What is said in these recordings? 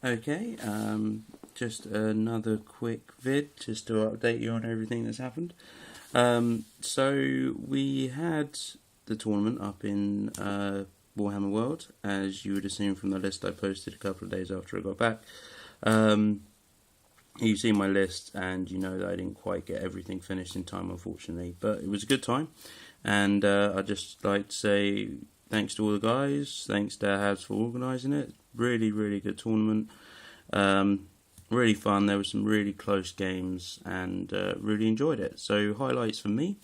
Okay, just another quick vid just to update you on everything that's happened. So we had the tournament up in Warhammer World, as you would assume from the list I posted a couple of days after I got back. You've seen my list, and you know that I didn't quite get everything finished in time, unfortunately, but it was a good time, and I'd just like to say thanks to all the guys, thanks to Habs for organising it. Really, really good tournament. Really fun. There were some really close games, and really enjoyed it. So highlights for me.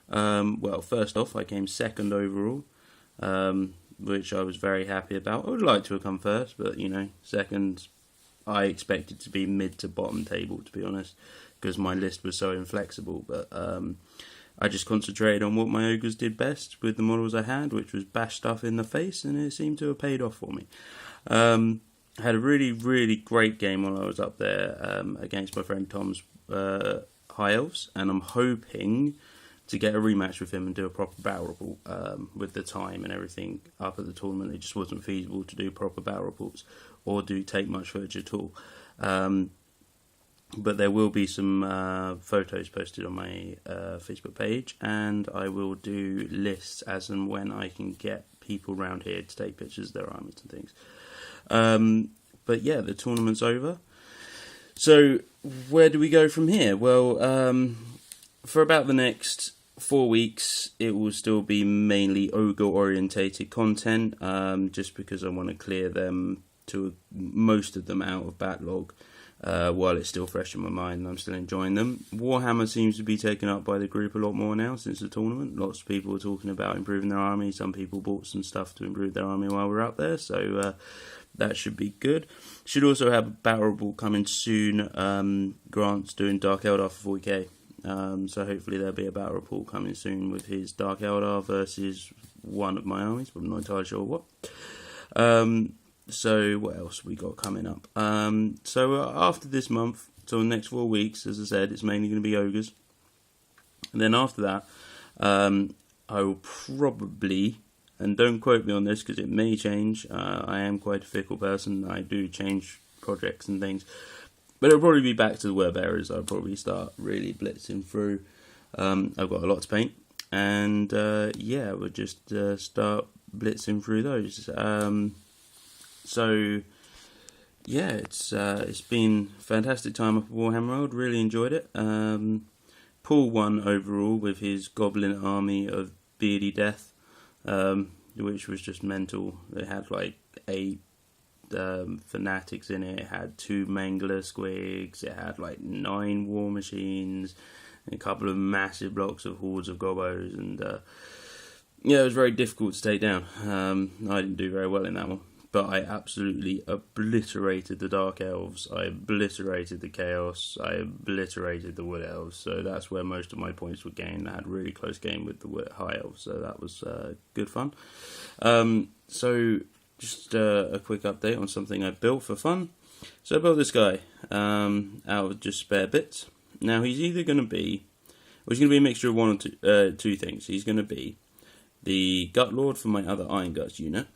Well, first off, I came second overall, which I was very happy about. I would like to have come first, but you know, second, I expected to be mid to bottom table, to be honest, because my list was so inflexible. But I just concentrated on what my ogres did best with the models I had, which was bash stuff in the face, and it seemed to have paid off for me. I had a really, really great game while I was up there against my friend Tom's High Elves, and I'm hoping to get a rematch with him and do a proper battle report with the time and everything up at the tournament. It just wasn't feasible to do proper battle reports or do take much footage at all. But there will be some photos posted on my Facebook page, and I will do lists as and when I can get people around here to take pictures of their armies and things. But yeah, the tournament's over. So where do we go from here? Well, for about the next 4 weeks, it will still be mainly ogre-orientated content, just because I want to clear them to most of them out of backlog while it's still fresh in my mind and I'm still enjoying them. Warhammer seems to be taken up by the group a lot more now since the tournament. Lots of people are talking about improving their army. Some people bought some stuff to improve their army while we're out there, so that should be good. Should also have a battle report coming soon. Grant's doing Dark Eldar for 40k. So hopefully there'll be a battle report coming soon with his Dark Eldar versus one of my armies, but I'm not entirely sure what. So what else we got coming up? So after this month, so the next 4 weeks, as I said, it's mainly going to be ogres. And then after that, I will probably, and don't quote me on this because it may change, I am quite a fickle person, I do change projects and things, but it'll probably be back to the web areas. I'll probably start really blitzing through. I've got a lot to paint, and yeah, we'll just start blitzing through those. So yeah, it's been a fantastic time up at Warhammer World. Really enjoyed it. Paul won overall with his goblin army of Beardy Death, which was just mental. It had like 8 fanatics in it. It had 2 Mangler squigs. It had like 9 war machines, and a couple of massive blocks of hordes of gobos, and yeah, it was very difficult to take down. I didn't do very well in that one, but I absolutely obliterated the Dark Elves, I obliterated the Chaos, I obliterated the Wood Elves, so that's where most of my points were gained. I had a really close game with the High Elves, so that was good fun. So just a quick update on something I built for fun. So I built this guy out of just spare bits. Now he's either going to be, well, he's going to be a mixture of one or two things. He's going to be the Gut Lord for my other Iron Guts unit,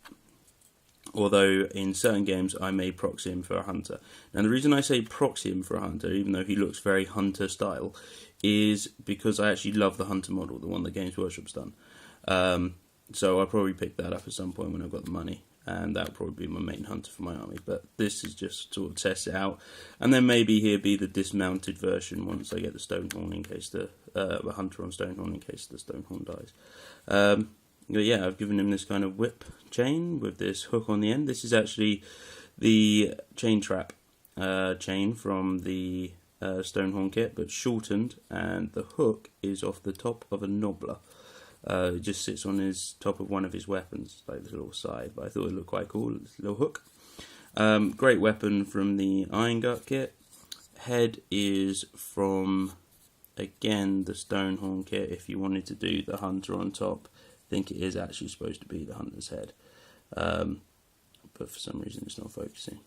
although in certain games I may proxy him for a hunter. Now the reason I say proxy him for a hunter, even though he looks very hunter style, is because I actually love the hunter model, the one that Games Workshop's done. So I'll probably pick that up at some point when I've got the money, and that'll probably be my main hunter for my army. But this is just sort of test it out, and then maybe he'll be the dismounted version once I get the Stonehorn, in case the hunter on Stonehorn, in case the Stonehorn dies. But yeah, I've given him this kind of whip chain with this hook on the end. This is actually the chain trap chain from the Stonehorn kit, but shortened, and the hook is off the top of a knobbler. It just sits on his top of one of his weapons, like this little side, but I thought it looked quite cool, this little hook. Great weapon from the Iron Gut kit. Head is from, again, the Stonehorn kit. If you wanted to do the hunter on top, I think it is actually supposed to be the hunter's head, but for some reason it's not focusing.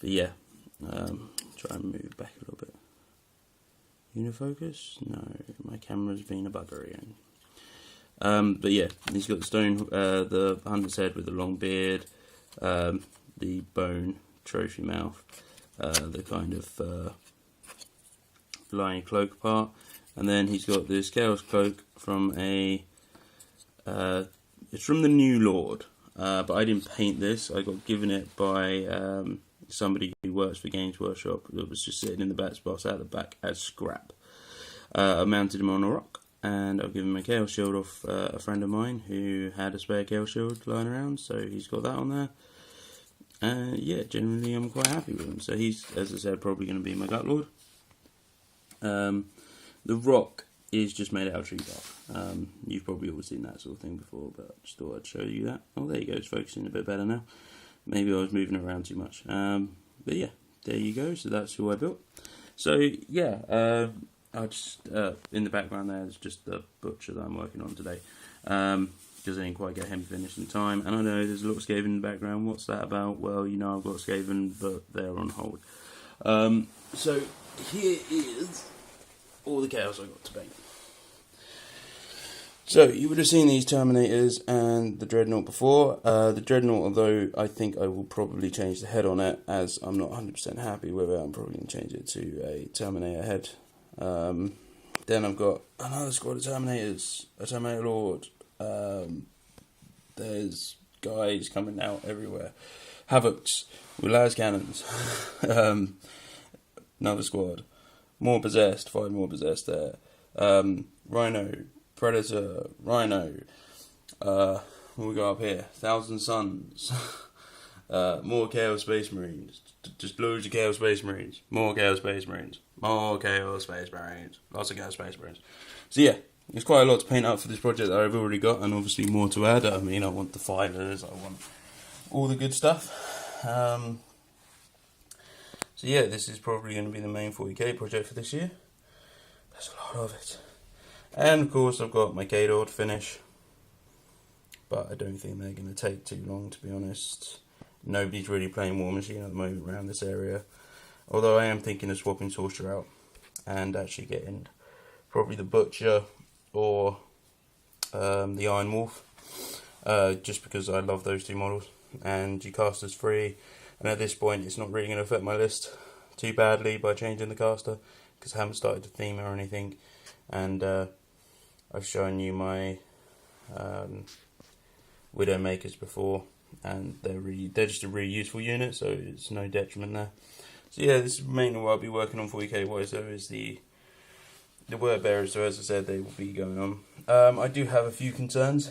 But yeah, try and move back a little bit. Unifocus? No, my camera's been a bugger again. But yeah, he's got the hunter's head with the long beard, the bone trophy mouth, the kind of flying cloak part, and then he's got this Chaos Cloak from it's from the New Lord, but I didn't paint this. I got given it by somebody who works for Games Workshop. That was just sitting in the back box out the back as scrap. I mounted him on a rock, and I've given him a Chaos Shield off a friend of mine who had a spare Chaos Shield lying around, so he's got that on there. Yeah, generally I'm quite happy with him. So he's, as I said, probably going to be my Gut Lord. The rock is just made out of tree bark. You've probably all seen that sort of thing before, but I just thought I'd show you that. Oh, there you go, it's focusing a bit better now. Maybe I was moving around too much. But yeah, there you go, so that's who I built. So yeah, I just, in the background there is just the butcher that I'm working on today. Because I didn't quite get him finished in time. And I know there's a lot of Skaven in the background. What's that about? Well, you know I've got Skaven, but they're on hold. So here is all the chaos I got to paint. So you would have seen these Terminators and the Dreadnought before. The Dreadnought, although I think I will probably change the head on it, as I'm not 100% happy with it, I'm probably going to change it to a Terminator head. Then I've got another squad of Terminators, a Terminator Lord. There's guys coming out everywhere. Havocs with las cannons. Another squad. More possessed, 5 more possessed there. Rhino, Predator, Rhino. What we got up here? Thousand Suns. More Chaos Space Marines. Just loads of Chaos Space Marines. More Chaos Space Marines. More Chaos Space Marines. Lots of Chaos Space Marines. So yeah, there's quite a lot to paint up for this project that I've already got, and obviously more to add. I mean, I want the fighters, I want all the good stuff. So yeah, this is probably going to be the main 40k project for this year. There's a lot of it. And of course I've got my K-Door to finish, but I don't think they're going to take too long, to be honest. Nobody's really playing War Machine at the moment around this area, although I am thinking of swapping Sorcerer out and actually getting probably the Butcher or the Iron Wolf, just because I love those two models, and your caster's free, and at this point it's not really going to affect my list too badly by changing the caster, because I haven't started to theme or anything, and I've shown you my Widowmakers before, and they're just a really useful unit, so it's no detriment there. So yeah, this is mainly what I'll be working on 40k wise, though, is the word bearers. So as I said, they will be going on. I do have a few concerns.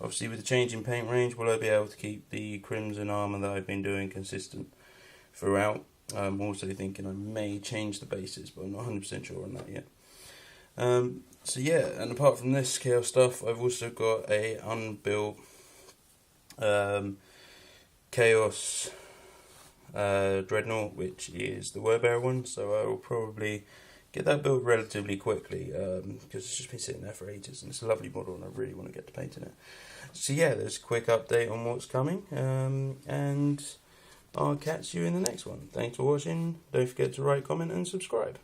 Obviously with the change in paint range, will I be able to keep the crimson armour that I've been doing consistent throughout? I'm also thinking I may change the bases, but I'm not 100% sure on that yet. So yeah, and apart from this chaos stuff, I've also got a unbuilt chaos dreadnought, which is the wordbearer one, so I will probably get that built relatively quickly, because it's just been sitting there for ages, and it's a lovely model and I really want to get to painting it. So yeah, there's a quick update on what's coming, and I'll catch you in the next one. Thanks for watching. Don't forget to rate, comment and subscribe.